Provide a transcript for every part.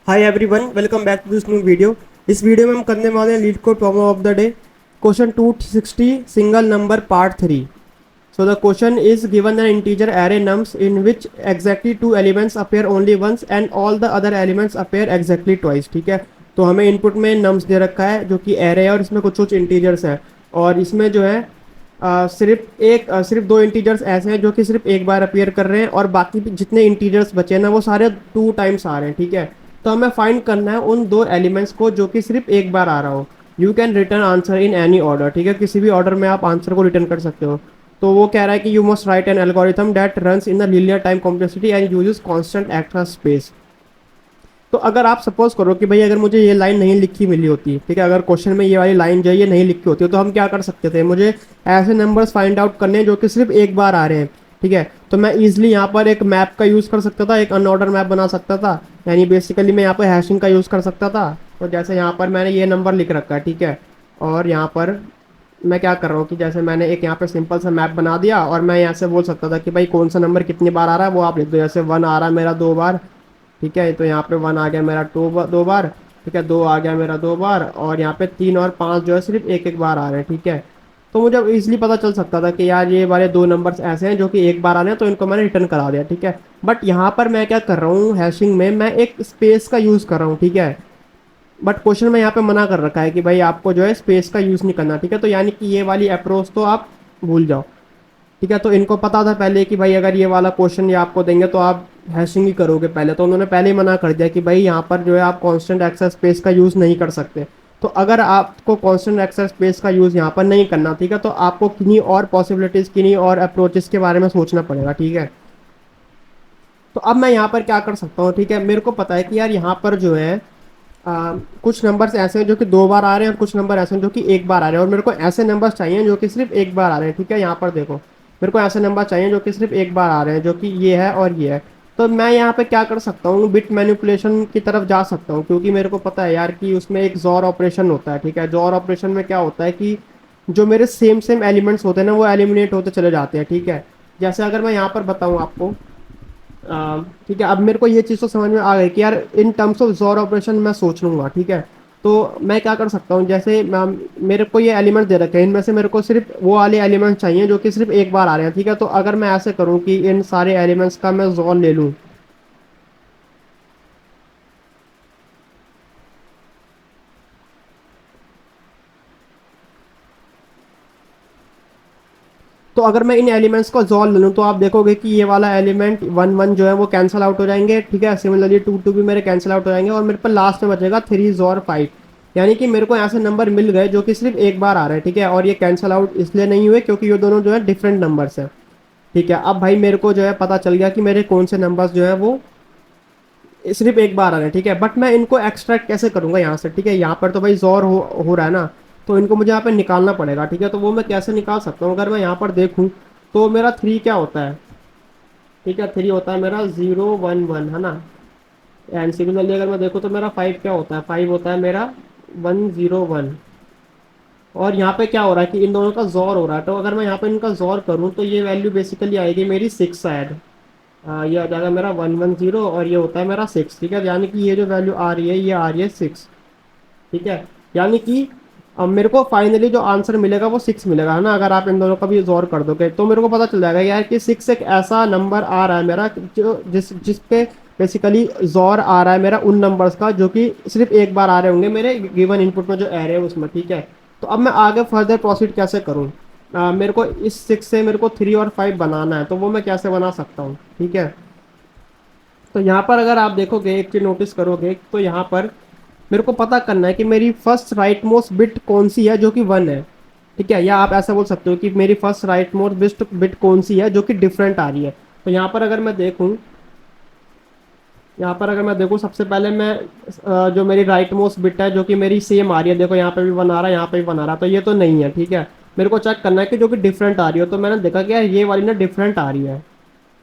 Hi everyone, welcome back to this new video. इस वीडियो में हम करने वाले हैं LeetCode problem of the day, question 260 single number part 3। So the question is given an integer array nums in which exactly two elements appear only once and all the other elements appear exactly twice. ठीक है, तो हमें input में nums दे रखा है जो कि array है और इसमें कुछ कुछ इंटीजर्स हैं। और इसमें जो है सिर्फ दो इंटीजर्स ऐसे हैं जो कि सिर्फ एक बार अपीयर कर रहे हैं और बाकी भी जितने इंटीजर्स बचे हैं ना वो सारे 2 टाइम्स आ रहे हैं। ठीक है, तो हमें फाइंड करना है उन दो एलिमेंट्स को जो कि सिर्फ एक बार आ रहा हो। You can return answer in any order. ठीक है, किसी भी ऑर्डर में आप आंसर को रिटर्न कर सकते हो। तो वो कह रहा है कि you must write an algorithm that runs in the linear time complexity and uses constant extra space. तो अगर आप सपोज करो कि भाई अगर मुझे ये लाइन नहीं लिखी मिली होती, ठीक है, अगर क्वेश्चन में ये वाली लाइन जो है ये नहीं लिखी होती तो हम क्या कर सकते थे, मुझे ऐसे नंबर्स फाइंड आउट करने हैं जो कि सिर्फ एक बार आ रहे हैं। ठीक है, तो मैं इजिली यहाँ पर एक मैप का यूज़ कर सकता था, एक अनऑर्डर मैप बना सकता था। यानी बेसिकली मैं यहाँ पर हैशिंग का यूज़ कर सकता था। तो जैसे यहाँ पर मैंने ये नंबर लिख रखा है, ठीक है, और यहाँ पर मैं क्या कर रहा हूँ कि जैसे मैंने एक यहाँ पे सिंपल सा मैप बना दिया और मैं यहाँ से बोल सकता था कि भाई कौन सा नंबर कितनी बार आ रहा है वो आप लिख दो। जैसे 1 आ रहा है मेरा 2 बार। ठीक है, तो यहाँ पे 1 आ गया मेरा 2 बार। ठीक है, 2 आ गया मेरा 2 बार और यहाँ पे 3 और 5 जो है सिर्फ एक एक बार आ रहे हैं। ठीक है, तो मुझे इजीली पता चल सकता था कि यार ये वाले दो नंबर्स ऐसे हैं जो कि एक बार आ रहे हैं, तो इनको मैंने रिटर्न करा दिया। ठीक है, बट यहाँ पर मैं क्या कर रहा हूँ, हैशिंग में मैं एक स्पेस का यूज़ कर रहा हूँ। ठीक है, बट क्वेश्चन में यहाँ पे मना कर रखा है कि भाई आपको जो है स्पेस का यूज़ नहीं करना। ठीक है, तो यानी कि ये वाली अप्रोच तो आप भूल जाओ। ठीक है, तो इनको पता था पहले कि भाई अगर ये वाला क्वेश्चन ये आपको देंगे तो आप हैशिंग ही करोगे पहले, तो उन्होंने पहले ही मना कर दिया कि भाई यहाँ पर जो है आप कांस्टेंट एक्सेस स्पेस का यूज़ नहीं कर सकते। तो अगर आपको कांस्टेंट एक्सेस स्पेस का यूज़ यहाँ पर नहीं करना, ठीक है, तो आपको किन्हीं और पॉसिबिलिटीज़ किन्हीं और अप्रोचेस के बारे में सोचना पड़ेगा। ठीक है, तो अब मैं यहाँ पर क्या कर सकता हूँ, ठीक है, मेरे को पता है कि यार यहाँ पर जो है कुछ नंबर्स ऐसे हैं जो कि 2 बार आ रहे हैं और कुछ नंबर ऐसे हैं जो कि एक बार आ रहे हैं, और मेरे को ऐसे नंबर्स चाहिए जो कि सिर्फ एक बार आ रहे हैं। ठीक है, यहाँ पर देखो, मेरे को ऐसे नंबर चाहिए जो कि सिर्फ एक बार आ रहे हैं, जो कि ये है और ये है। तो मैं यहाँ पे क्या कर सकता हूँ, बिट मैनिपुलेशन की तरफ जा सकता हूँ, क्योंकि मेरे को पता है यार कि उसमें एक जॉर ऑपरेशन होता है। ठीक है, जॉर ऑपरेशन में क्या होता है कि जो मेरे सेम सेम एलिमेंट्स होते हैं ना वो एलिमिनेट होते चले जाते हैं। ठीक है, जैसे अगर मैं यहाँ पर बताऊँ आपको, ठीक है, अब मेरे को ये चीज़ तो समझ में आ गई कि यार इन टर्म्स ऑफ जोर ऑपरेशन मैं सोच लूँगा। ठीक है, तो मैं क्या कर सकता हूँ, जैसे मेरे को ये एलिमेंट दे रखे हैं, इनमें से मेरे को सिर्फ वो वाले एलिमेंट चाहिए जो कि सिर्फ एक बार आ रहे हैं। ठीक है, तो अगर मैं ऐसे करूँ कि इन सारे एलिमेंट्स का मैं जोर ले लूँ, तो अगर मैं इन एलिमेंट्स को जोर ले लूँ तो आप देखोगे कि ये वाला एलिमेंट 1 1 जो है वो कैंसिल आउट हो जाएंगे। ठीक है, सिमिलरली 2 2 भी मेरे कैंसिल आउट हो जाएंगे और मेरे पर लास्ट में बचेगा 3 जोर 5। यानी कि मेरे को ऐसे नंबर मिल गए जो कि सिर्फ एक बार आ रहे हैं। ठीक है, और ये कैंसिल आउट इसलिए नहीं हुए क्योंकि ये दोनों जो है डिफरेंट नंबर्स हैं। ठीक है, अब भाई मेरे को जो है पता चल गया कि मेरे कौन से नंबर्स जो है वो सिर्फ एक बार आ रहे हैं। ठीक है, बट मैं इनको एक्सट्रैक्ट कैसे करूंगा यहाँ से। ठीक है, यहाँ पर तो भाई जोर हो रहा है ना, तो इनको मुझे यहाँ पे निकालना पड़ेगा। ठीक है, तो वो मैं कैसे निकाल सकता हूँ, अगर मैं यहाँ पर देखूँ तो मेरा 3 क्या होता है। ठीक है, 3 होता है मेरा 0 1 1, है ना। एंड सिमिलरली अगर मैं देखूँ तो मेरा 5 क्या होता है, 5 होता है मेरा 1 0 1। और यहाँ पे क्या हो रहा है कि इन दोनों का जोर हो रहा है, तो अगर मैं यहाँ पे इनका जोर करूँ तो ये वैल्यू बेसिकली आएगी मेरी 6 शायद। ये आ जाएगा मेरा 1 1 0 और ये होता है मेरा 6। ठीक है, यानी कि ये जो वैल्यू आ रही है ये आ रही है 6। ठीक है, यानी कि अब मेरे को फाइनली जो आंसर मिलेगा वो 6 मिलेगा, है ना। अगर आप इन दोनों का भी जोर कर दोगे तो मेरे को पता चल जाएगा यार कि 6 एक ऐसा नंबर आ रहा है मेरा जो जिस पे बेसिकली जोर आ रहा है मेरा उन नंबर्स का जो कि सिर्फ एक बार आ रहे होंगे मेरे गिवन इनपुट में जो एरे है उसमें। ठीक है, तो अब मैं आगे फर्दर प्रोसीड कैसे करूँ, मेरे को इस 6 से मेरे को 3 और 5 बनाना है, तो वो मैं कैसे बना सकता हूँ। ठीक है, तो यहाँ पर अगर आप देखोगे एक चीज नोटिस करोगे तो यहाँ पर मेरे को पता करना है कि मेरी फर्स्ट राइट मोस्ट बिट कौन सी है जो कि 1 है। ठीक है, या आप ऐसा बोल सकते हो कि मेरी फर्स्ट राइट मोस्ट बिट कौन सी है जो कि डिफरेंट आ रही है। तो यहाँ पर अगर मैं देखूँ, यहाँ पर अगर मैं देखूँ सबसे पहले मैं जो मेरी राइट मोस्ट बिट है जो कि मेरी सेम आ रही है, देखो यहाँ पे भी 1 आ रहा है, यहाँ पे भी 1 आ रहा है, तो ये तो नहीं है। ठीक है, मेरे को चेक करना है कि जो कि डिफरेंट आ रही हो, तो मैंने देखा कि यार ये वाली ना डिफरेंट आ रही है।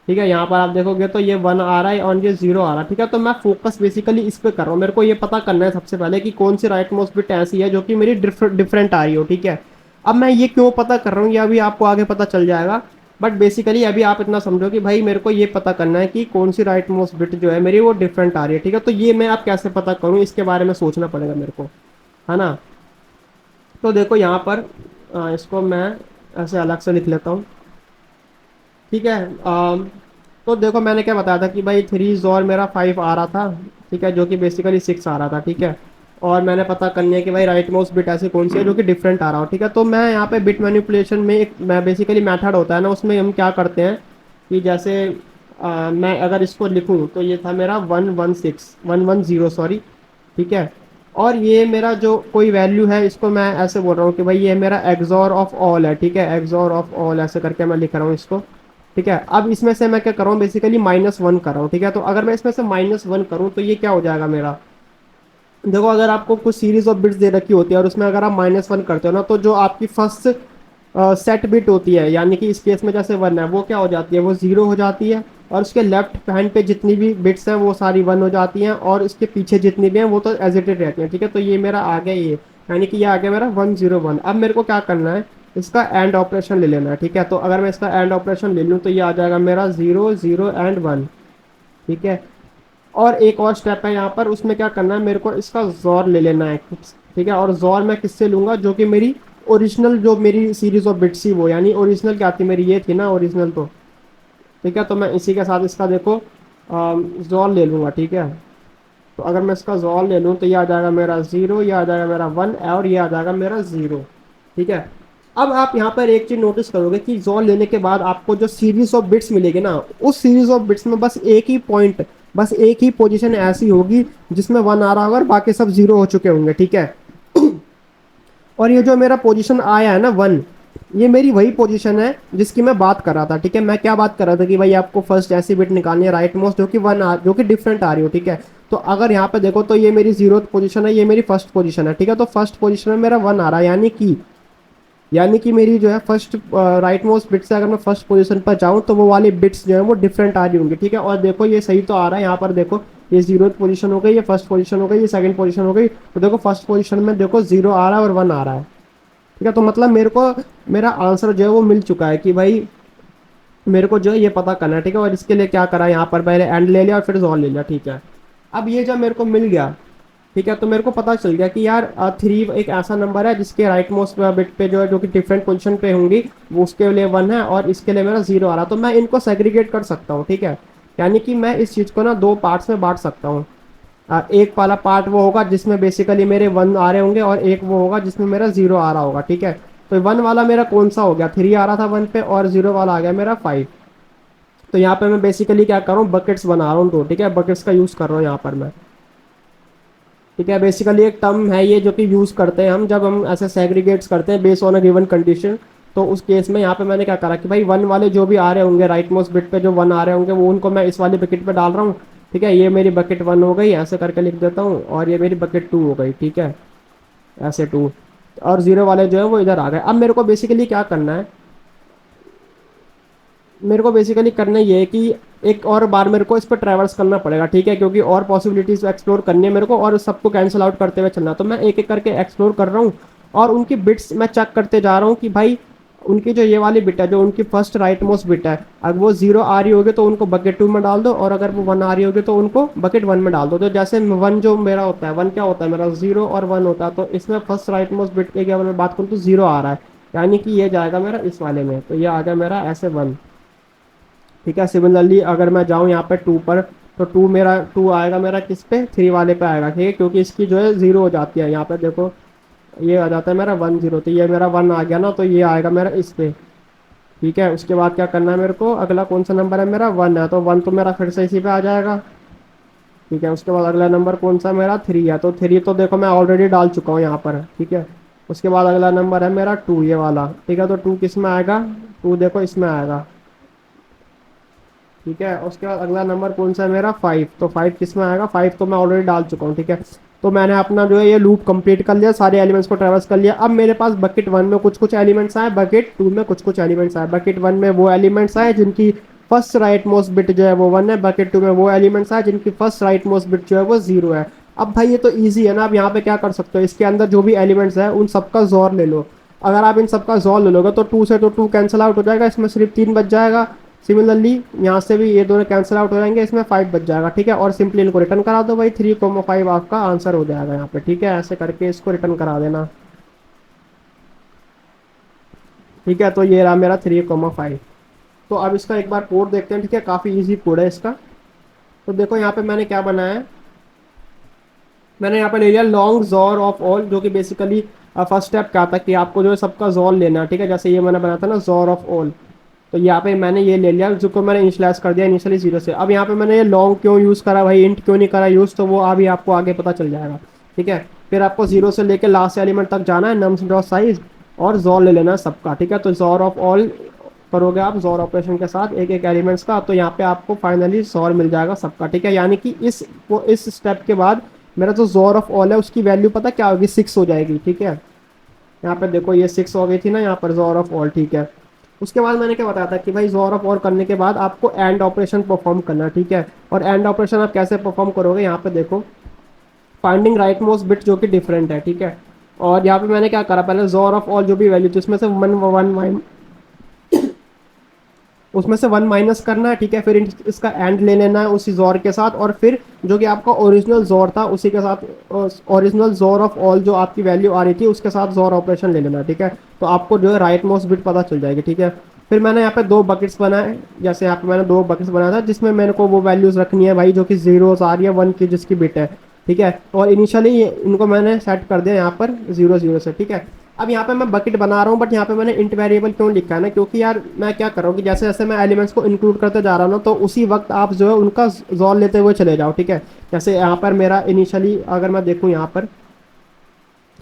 ठीक है, यहाँ पर आप देखोगे तो ये 1 आ रहा है और ये 0 आ रहा है। ठीक है, तो मैं फोकस बेसिकली इस पे कर रहा हूँ, मेरे को ये पता करना है सबसे पहले कि कौन सी राइट मोस्ट बिट ऐसी है जो कि मेरी डिफरेंट आ रही हो। ठीक है, अब मैं ये क्यों पता कर रहा हूँ ये अभी आपको आगे पता चल जाएगा। बट बेसिकली अभी आप इतना समझो कि भाई मेरे को ये पता करना है कि कौन सी राइट मोस्ट बिट जो है मेरी वो डिफरेंट आ रही है, ठीक है। तो ये मैं आप कैसे पता करूँ, इसके बारे में सोचना पड़ेगा मेरे को, है ना। तो देखो यहाँ पर इसको मैं ऐसे अलग से लिख लेता हूँ, ठीक है। तो देखो मैंने क्या बताया था कि भाई थ्री और मेरा 5 आ रहा था, ठीक है, जो कि बेसिकली 6 आ रहा था, ठीक है। और मैंने पता करनी है कि भाई राइट मोस्ट बिट ऐसी कौन सी है जो कि डिफरेंट आ रहा हो, ठीक है। तो मैं यहाँ पे बिट मैनिपुलेशन में एक मैं बेसिकली मेथड होता है ना, उसमें हम क्या करते हैं कि जैसे मैं अगर इसको लिखूँ तो ये था मेरा 110 सॉरी, ठीक है। और ये मेरा जो कोई वैल्यू है इसको मैं ऐसे बोल रहा हूँ कि भाई ये मेरा एक्सॉर ऑफ ऑल है, ठीक है, एक्सॉर ऑफ ऑल ऐसे करके मैं लिख रहा हूँ इसको, ठीक है। अब इसमें से मैं क्या कर रहा हूँ, बेसिकली -1 कर रहा हूँ, ठीक है। तो अगर मैं इसमें से -1 करूँ तो ये क्या हो जाएगा मेरा, देखो अगर आपको कुछ सीरीज ऑफ बिट्स दे रखी होती है और उसमें अगर आप -1 करते हो ना, तो जो आपकी फर्स्ट सेट बिट होती है, यानी कि इस केस में जैसे 1 है, वो क्या हो जाती है, वो 0 हो जाती है। और उसके लेफ्ट हैंड पे जितनी भी बिट्स हैं वो सारी 1 हो जाती हैं, और इसके पीछे जितनी भी हैं वो तो एज इट इज रहती हैं, ठीक है। तो ये मेरा आ गया ये, यानी कि ये आ गया मेरा 101। अब मेरे को क्या करना है, इसका एंड ऑपरेशन ले लेना है, ठीक है। तो अगर मैं इसका एंड ऑपरेशन ले लूँ तो ये आ जाएगा मेरा 0 0 एंड 1, ठीक है। और एक और स्टेप है यहाँ पर, उसमें क्या करना है, मेरे को इसका जोर ले लेना है, ठीक है। और जोर मैं किससे लूँगा, जो कि मेरी ओरिजिनल जो मेरी सीरीज ऑफ बिट्स थी वो, यानी ओरिजिनल क्या थी मेरी, ये थी ना ओरिजिनल, तो ठीक है। तो मैं इसी के साथ इसका देखो जोर ले लूँगा, ठीक है। तो अगर मैं इसका जोर ले लूँ तो ये आ जाएगा मेरा 0, ये आ जाएगा मेरा 1, और ये आ जाएगा मेरा 0, ठीक है। अब आप यहाँ पर एक चीज नोटिस करोगे कि जोन लेने के बाद आपको जो सीरीज ऑफ बिट्स मिलेगी ना, उस सीरीज ऑफ बिट्स में बस एक ही पॉइंट, बस एक ही पोजीशन ऐसी होगी जिसमें 1 आ रहा होगा और बाकी सब 0 हो चुके होंगे, ठीक है। और ये जो मेरा पोजीशन आया है ना 1, ये मेरी वही पोजीशन है जिसकी मैं बात कर रहा था, ठीक है। मैं क्या बात कर रहा था कि भाई आपको फर्स्ट ऐसी बिट निकालनी है राइट मोस्ट जो कि जो कि डिफरेंट आ रही हो, ठीक है। तो अगर यहाँ पे देखो तो ये मेरी 0th पोजीशन है, ये मेरी फर्स्ट पोजीशन है, ठीक है। तो फर्स्ट पोजीशन में मेरा 1 आ रहा है, यानी कि मेरी जो है फर्स्ट राइट मोस्ट बिट से अगर मैं फर्स्ट पोजीशन पर जाऊँ तो वो वाली बिट्स जो है वो डिफरेंट आ रही होंगी, ठीक है। और देखो ये सही तो आ रहा है, यहाँ पर देखो ये 0th पोजीशन हो गई, ये फर्स्ट पोजीशन हो गई, ये सेकंड पोजीशन हो गई। तो देखो फर्स्ट पोजीशन में देखो 0 आ रहा है और 1 आ रहा है, ठीक है। तो मतलब मेरे को मेरा आंसर जो है वो मिल चुका है कि भाई मेरे को जो है ये पता करना है, ठीक है। और इसके लिए क्या करा, यहाँ पर पहले एंड ले लिया और फिर जोन ले लिया, ठीक है। अब ये जब मेरे को मिल गया, ठीक है, तो मेरे को पता चल गया कि यार 3 एक ऐसा नंबर है जिसके राइट मोस्ट बिट पे जो है, जो कि डिफरेंट पोजीशन पे होंगी, वो उसके लिए 1 है और इसके लिए मेरा 0 आ रहा। तो मैं इनको सेग्रीगेट कर सकता हूँ, ठीक है। यानी कि मैं इस चीज़ को ना दो पार्ट्स में बांट सकता हूँ। एक वाला पार्ट वो होगा जिसमें बेसिकली मेरे 1 आ रहे होंगे, और एक वो होगा जिसमें मेरा 0 आ रहा होगा, ठीक है। तो 1 वाला मेरा कौन सा हो गया, 3 आ रहा था 1 पे, और 0 वाला आ गया मेरा 5। तो यहाँ पे मैं बेसिकली क्या कर रहा हूँ, बकेट्स बना रहा हूँ दो, ठीक है। बकेट्स का यूज़ कर रहा हूँ यहाँ पर मैं, ठीक है। बेसिकली एक टर्म है ये जो कि यूज़ करते हैं हम जब हम ऐसे सेग्रीगेट्स करते हैं base on a given condition. तो उस केस में यहाँ पे मैंने क्या करा कि भाई 1 वाले जो भी आ रहे होंगे राइट मोस्ट बिट पे जो 1 आ रहे होंगे वो उनको मैं इस वाली बकेट पे डाल रहा हूँ, ठीक है। ये मेरी बकेट 1 हो गई, ऐसे करके लिख देता हूँ, और ये मेरी बकेट 2 हो गई, ठीक है, ऐसे 2। और 0 वाले जो है वो इधर आ गए। अब मेरे को बेसिकली क्या करना है, मेरे को बेसिकली करना ये है कि एक और बार मेरे को इस पर ट्रैवल्स करना पड़ेगा, ठीक है, क्योंकि और पॉसिबिलिटीज एक्सप्लोर करनी है मेरे को, और सबको कैंसिल आउट करते हुए चलना। तो मैं एक एक करके एक्सप्लोर कर रहा हूँ और उनकी बिट्स मैं चेक करते जा रहा हूँ कि भाई उनकी जो ये वाली बिट है, जो उनकी फर्स्ट राइट मोस्ट बिट है, अगर वो 0 आ रही होगी तो उनको बकेट 2 में डाल दो, और अगर वो 1 आ रही होगी तो उनको बकेट 1 में डाल दो। तो जैसे 1 जो मेरा होता है, 1 क्या होता है मेरा, 0 और 1 होता है। तो इसमें फर्स्ट राइट मोस्ट बिट की अगर मैं बात करूँ तो 0 आ रहा है, यानी कि ये जाएगा मेरा इस वाले में, तो ये आ गया मेरा ऐसे 1, ठीक है। सिमिलरली अगर मैं जाऊँ यहाँ पे 2 पर, तो 2 मेरा 2 आएगा मेरा किस पे, 3 वाले पे आएगा, ठीक है, क्योंकि इसकी जो है 0 हो जाती है। यहाँ पे देखो ये आ जाता है मेरा 1 0, तो ये मेरा 1 आ गया ना, तो ये आएगा मेरा इस पे, ठीक है। उसके बाद क्या करना है मेरे को, अगला कौन सा नंबर है मेरा, 1 है, तो 1 तो मेरा फिर से इसी पे आ जाएगा, ठीक है। उसके बाद अगला नंबर कौन सा मेरा 3 है, तो 3 तो देखो मैं ऑलरेडी डाल चुका हूँ यहाँ पर, ठीक है। उसके बाद अगला नंबर है मेरा 2, ये वाला, ठीक है। तो 2 किस में आएगा, 2 देखो इसमें आएगा, ठीक है। उसके बाद अगला नंबर कौन सा है मेरा 5, तो 5 किस में आएगा, 5 तो मैं ऑलरेडी डाल चुका हूँ, ठीक है। तो मैंने अपना जो है ये लूप कंप्लीट कर लिया, सारे एलिमेंट्स को ट्रेवर्स कर लिया। अब मेरे पास बकेट 1 में कुछ कुछ एलिमेंट्स आए, बकेट 2 में कुछ कुछ एलिमेंट्स आए। बकेट 1 में वो एलिमेंट्स आए जिनकी फर्स्ट राइट मोस्ट बिट जो है वो 1 है, बकेट 2 में वो एलिमेंट्स आए जिनकी फर्स्ट राइट मोस्ट बिट जो है वो 0 है। अब भाई ये तो ईजी है ना, अब यहाँ पे क्या कर सकते हो, इसके अंदर जो भी एलिमेंट्स है उन सबका जोर ले लो। अगर आप इन सबका जॉल ले लोगे तो 2 से तो 2 कैंसिल आउट हो जाएगा, इसमें सिर्फ 3 बच जाएगा। सिमिलरली यहाँ से भी ये दोनों कैंसिल आउट हो जाएंगे, इसमें 5 बच जाएगा, ठीक है। और सिंपली इनको रिटर्न करा दो भाई, 3,5 आपका आंसर हो जाएगा यहाँ पे, ठीक है। ऐसे करके इसको रिटर्न करा देना, ठीक है। तो ये रहा मेरा 3,5। तो अब इसका एक बार कोड देखते हैं, ठीक है। काफ़ी इजी कोड है इसका। तो देखो यहाँ पे मैंने क्या बनाया है, मैंने यहाँ पे ले लिया लॉन्ग जॉर ऑफ ऑल, जो कि बेसिकली फर्स्ट स्टेप क्या था कि आपको जो है सबका जॉल लेना है, ठीक है। जैसे ये मैंने बनाया था ना जॉर ऑफ ऑल, तो यहाँ पे मैंने ये ले लिया, जिसको मैंने इनिशियलाइज कर दिया इनिशियली 0 से। अब यहाँ पे मैंने ये लॉन्ग क्यों यूज़ करा भाई, इंट क्यों नहीं करा यूज़, तो वो अभी आपको आगे पता चल जाएगा, ठीक है। फिर आपको 0 से लेकर लास्ट एलिमेंट तक जाना है, नम्स डॉट साइज, और जॉर ले लेना है सबका, ठीक है। तो जॉर ऑफ ऑल करोगे आप जॉर ऑपरेशन के साथ एक एक एलिमेंट्स का, तो यहाँ पे आपको फाइनली जॉर मिल जाएगा सबका, ठीक है। यानी कि इस स्टेप के बाद मेरा जो जॉर ऑफ ऑल है उसकी वैल्यू पता क्या होगी, 6 हो जाएगी, ठीक है। यहाँ पे देखो ये 6 हो गई थी ना यहाँ पर जॉर ऑफ ऑल, ठीक है। उसके बाद मैंने क्या बताया था कि भाई जॉर ऑफ ऑल करने के बाद आपको एंड ऑपरेशन परफॉर्म करना है, ठीक है। और एंड ऑपरेशन आप कैसे परफॉर्म करोगे, यहाँ पे देखो फाइंडिंग राइट मोस्ट बिट जो कि डिफरेंट है, ठीक है। और यहाँ पे मैंने क्या करा, पहले जॉर ऑफ ऑल जो भी वैल्यू थी उसमें से उसमें से 1 माइनस करना है, ठीक है। फिर इसका एंड ले लेना है उसी जॉर के साथ, और फिर जो कि आपका ओरिजिनल जॉर था उसी के साथ ओरिजिनल जॉर ऑफ ऑल जो आपकी वैल्यू आ रही थी उसके साथ जॉर ऑपरेशन ले लेना है, ठीक है। तो आपको जो है राइट मोस्ट बिट पता चल जाएगी, ठीक है। फिर मैंने यहाँ पे 2 बकेट्स बनाए, जैसे यहाँ पे मैंने 2 बकेट्स बनाया था जिसमें मेरे को वो वैल्यूज रखनी है भाई जो कि 0 आ रही है, 1 की जिसकी बिट है, ठीक है। और इनिशियली इनको मैंने सेट कर दिया यहाँ पर 0 0 से, ठीक है। अब यहाँ पे मैं बकेट बना रहा हूँ, बट यहाँ पे मैंने इंट वेरिएबल क्यों लिखा है ना, क्योंकि यार मैं क्या कर रहा हूँ कि जैसे जैसे मैं एलिमेंट्स को इंक्लूड करते जा रहा हूँ ना, तो उसी वक्त आप जो है उनका जॉल लेते हुए चले जाओ, ठीक है। जैसे यहाँ पर मेरा इनिशियली अगर मैं देखूँ यहाँ पर,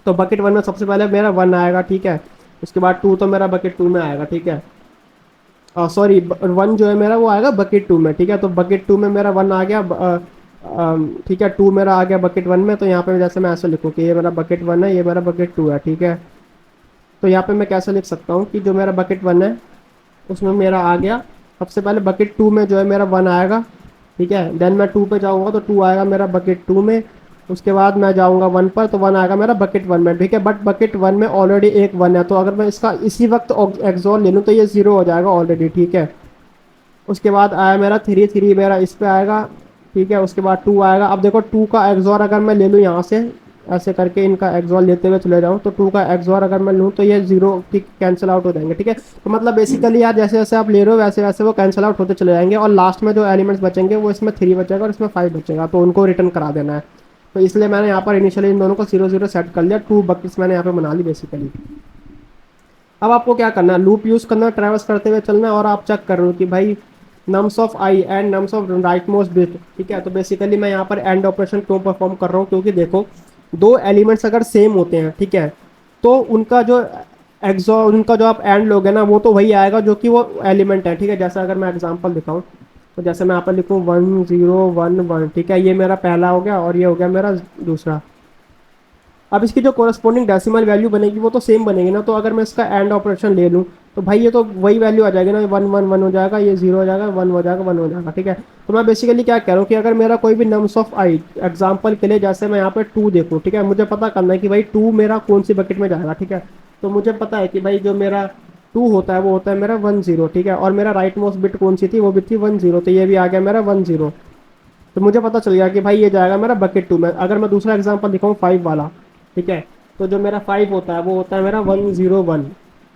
तो बकेट 1 में सबसे पहले मेरा 1 आएगा, ठीक है। उसके बाद 2 तो मेरा बकेट 2 में आएगा, ठीक है। सॉरी 1 जो है मेरा वो आएगा बकेट 2 में, ठीक है। तो बकेट 2 में मेरा 1 आ गया, ठीक है। 2 मेरा आ गया बकेट 1 में, तो यहाँ पे जैसे मैं ऐसे लिखूँ कि ये मेरा बकेट 1 है, ये मेरा बकेट 2 है, ठीक है। तो यहाँ पे मैं कैसे लिख सकता हूँ कि जो मेरा बकेट 1 है उसमें मेरा आ गया, सबसे पहले बकेट 2 में जो है मेरा 1 आएगा, ठीक है। देन मैं 2 पे जाऊँगा तो 2 आएगा मेरा बकेट 2 में। उसके बाद मैं जाऊँगा 1 पर, तो 1 आएगा मेरा बकेट 1 में, ठीक है। बट बकेट 1 में ऑलरेडी एक 1 है, तो अगर मैं इसका इसी वक्त एक्सॉल ले लूँ तो ये 0 हो जाएगा ऑलरेडी, ठीक है। उसके बाद आया मेरा 3 3 मेरा इस पे आएगा, ठीक है। उसके बाद 2 आएगा। अब देखो 2 का एक्सॉर अगर मैं ले लूँ यहाँ से ऐसे करके इनका एक्सॉर लेते हुए चले जाऊँ, तो 2 का एक्सॉर अगर मैं लूँ तो ये 0 ठीक कैंसिल आउट हो जाएंगे, ठीक है। तो मतलब बेसिकली यार जैसे जैसे आप ले रहे हो वैसे वैसे वो कैंसिल आउट होते चले जाएंगे, और लास्ट में जो एलिमेंट्स बचेंगे वो इसमें 3 बचेगा और इसमें 5 बचेगा, तो उनको रिटर्न करा देना है। तो इसलिए मैंने यहाँ पर इनिशियली इन दोनों को 0 0 सेट कर लिया, 2 बकेट्स मैंने यहाँ पे बना ली बेसिकली। अब आपको क्या करना है, लूप यूज़ करना, ट्रैवर्स करते हुए चलना है, और आप चेक कर रहे हो कि भाई nums of I and nums of right most bit, ठीक है। तो बेसिकली मैं यहाँ पर एंड ऑपरेशन क्यों परफॉर्म कर रहा हूँ, क्योंकि देखो 2 एलिमेंट्स अगर सेम होते हैं, ठीक है, तो उनका जो आप एंड लोगे ना वो तो वही आएगा जो कि वो एलिमेंट है, ठीक है। जैसे अगर मैं एग्जांपल दिखाऊं, तो जैसे मैं यहाँ पर लिखूँ 1 0 1 1, ठीक है। ये मेरा पहला हो गया और ये हो गया मेरा दूसरा। अब इसकी जो कोरस्पॉन्डिंग डेसिमल वैल्यू बनेगी वो तो सेम बनेगी ना, तो अगर मैं इसका एंड ऑपरेशन ले लूँ तो भाई ये तो वही वैल्यू आ जाएगी ना, 1 1 1 हो जाएगा, ये 0 हो जाएगा, 1 हो जाएगा, 1 हो जाएगा, ठीक है। तो मैं बेसिकली क्या कह रहा हूँ कि अगर मेरा कोई भी नम्स ऑफ आई एग्जाम्पल के लिए जैसे मैं यहाँ पर 2 देखूँ, ठीक है, मुझे पता करना है कि भाई 2 मेरा कौन सी बकेट में जाएगा, ठीक है। तो मुझे पता है कि भाई जो मेरा 2 होता है वो होता है मेरा 1 0, ठीक है। और मेरा राइट मोस्ट बिट कौन सी थी, वो बिट थी 1 0, तो ये भी आ गया मेरा 1 0। तो मुझे पता चल गया कि भाई ये जाएगा मेरा बकेट 2 में। अगर मैं दूसरा एग्जाम्पल दिखाऊँ 5 वाला, ठीक है, तो जो मेरा 5 होता है वो होता है मेरा 1 0 1।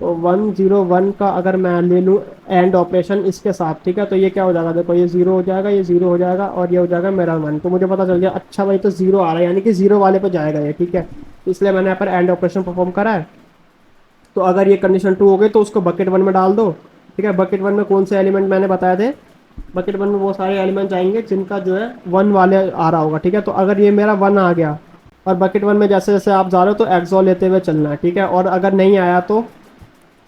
तो 1 0 1 का अगर मैं ले लूँ एंड ऑपरेशन इसके साथ, ठीक है, तो ये क्या हो जाएगा, देखो ये 0 हो जाएगा, ये 0 हो जाएगा, और ये हो जाएगा मेरा 1। तो मुझे पता चल गया अच्छा भाई तो 0 आ रहा है, यानी कि 0 वाले पे जाएगा ये, ठीक है। इसलिए मैंने यहाँ पर एंड ऑपरेशन परफॉर्म करा है। तो अगर ये कंडीशन 2 हो गई तो उसको बकेट 1 में डाल दो, ठीक है। बकेट 1 में कौन से एलिमेंट मैंने बताए थे, बकेट 1 में वो सारे एलिमेंट आएंगे जिनका जो है 1 वाले आ रहा होगा, ठीक है। तो अगर ये मेरा 1 आ गया और बकेट 1 में जैसे जैसे आप जा रहे हो तो एक्सॉल लेते हुए चलना है, ठीक है। और अगर नहीं आया तो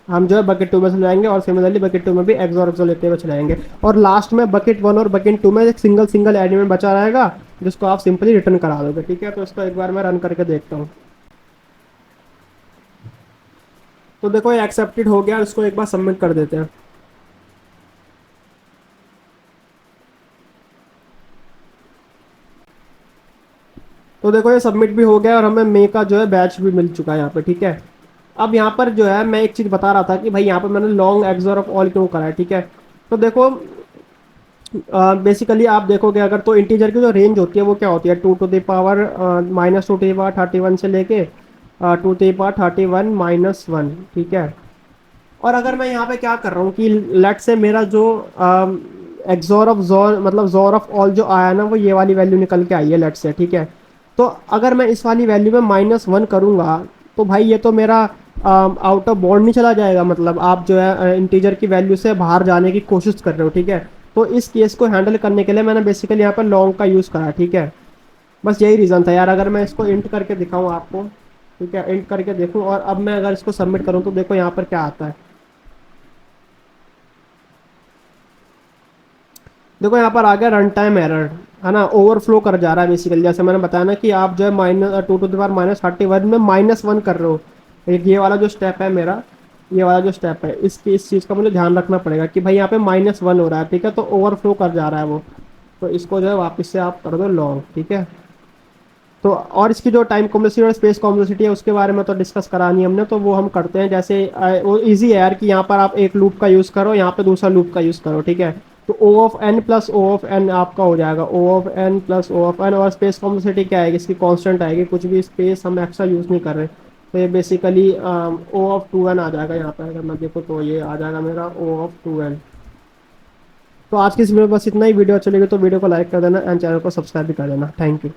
हम जो है बकेट 2 में चले जाएंगे, और सिमिलरली बकेट 2 में भी एक्सॉल लेते हुए चलाएंगे, और लास्ट में बकेट 1 और बकेट 2 में एक सिंगल सिंगल एलिमेंट बचा रहेगा जिसको आप सिंपली रिटर्न करा दोगे, ठीक है। तो इसको एक बार मैं रन करके देखता हूँ। तो देखो ये एक्सेप्टेड हो गया, इसको एक बार सबमिट कर देते हैं। तो देखो ये सबमिट भी हो गया और हमें मे का जो है बैच भी मिल चुका है यहाँ पे, ठीक है। अब यहाँ पर जो है मैं एक चीज़ बता रहा था कि भाई यहाँ पर मैंने लॉन्ग एक्सोर ऑफ ऑल क्यों करा है, ठीक है। तो देखो बेसिकली आप देखोगे अगर तो इंटीजर की जो रेंज होती है वो क्या होती है, two to the power minus two to the power 31 से लेके two to the power 31 minus one, ठीक है। और अगर मैं यहाँ पे क्या कर रहा हूँ कि लेट से मेरा जो एक्सोर ऑफ जोर मतलब जोर ऑफ ऑल जो आया ना वो ये वाली वैल्यू निकल के आई है लेट से, ठीक है। तो अगर मैं इस वाली वैल्यू में माइनस वन करूँगा तो भाई ये तो मेरा आउट ऑफ बॉन्ड नहीं चला जाएगा, मतलब आप जो है इंटीजर की वैल्यू से बाहर जाने की कोशिश कर रहे हो, ठीक है। तो इस केस को हैंडल करने के लिए मैंने बेसिकली यहाँ पर लॉन्ग का यूज़ करा, ठीक है। बस यही रीज़न था यार। अगर मैं इसको इंट करके दिखाऊँ आपको, ठीक है, इंट करके देखूँ और अब मैं अगर इसको सबमिट करूँ तो देखो यहाँ पर क्या आता है। देखो यहाँ पर आ गया रन टाइम एरर, है ना, ओवरफ्लो कर जा रहा है बेसिकली। जैसे मैंने बताया ना कि आप जो है minus two to the power minus 31 में माइनस वन कर रहे हो। एक ये वाला जो स्टेप है मेरा, ये वाला जो स्टेप है इसकी इस चीज़ का मुझे ध्यान रखना पड़ेगा कि भाई यहाँ पे माइनस वन हो रहा है, ठीक है, तो ओवरफ्लो कर जा रहा है वो। तो इसको जो है वापस से आप कर दो लॉन्ग, ठीक है। तो और इसकी जो टाइम कॉम्प्लेक्सिटी और स्पेस कॉम्प्लेक्सिटी है उसके बारे में तो डिस्कस करा नहीं हमने, तो वो हम करते हैं। जैसे वो इजी है यार कि यहाँ पर आप एक लूप का यूज़ करो, यहाँ पे दूसरा लूप का यूज़ करो, ठीक है। तो O of N plus O of N आपका हो जाएगा O of N plus O of N. और स्पेस कॉम्प्लेक्सिटी क्या आएगी, इसकी कांस्टेंट आएगी, कुछ भी स्पेस हम एक्स्ट्रा यूज़ नहीं कर रहे। तो ये basically O of two N आ जाएगा यहाँ पर। अगर मैं देखो तो ये आ जाएगा मेरा ओ ऑफ टू एन। तो आज की इस वीडियो में बस इतना ही। वीडियो अच्छी लगी तो वीडियो को लाइक कर देना एंड चैनल को सब्सक्राइब भी कर देना। Thank you.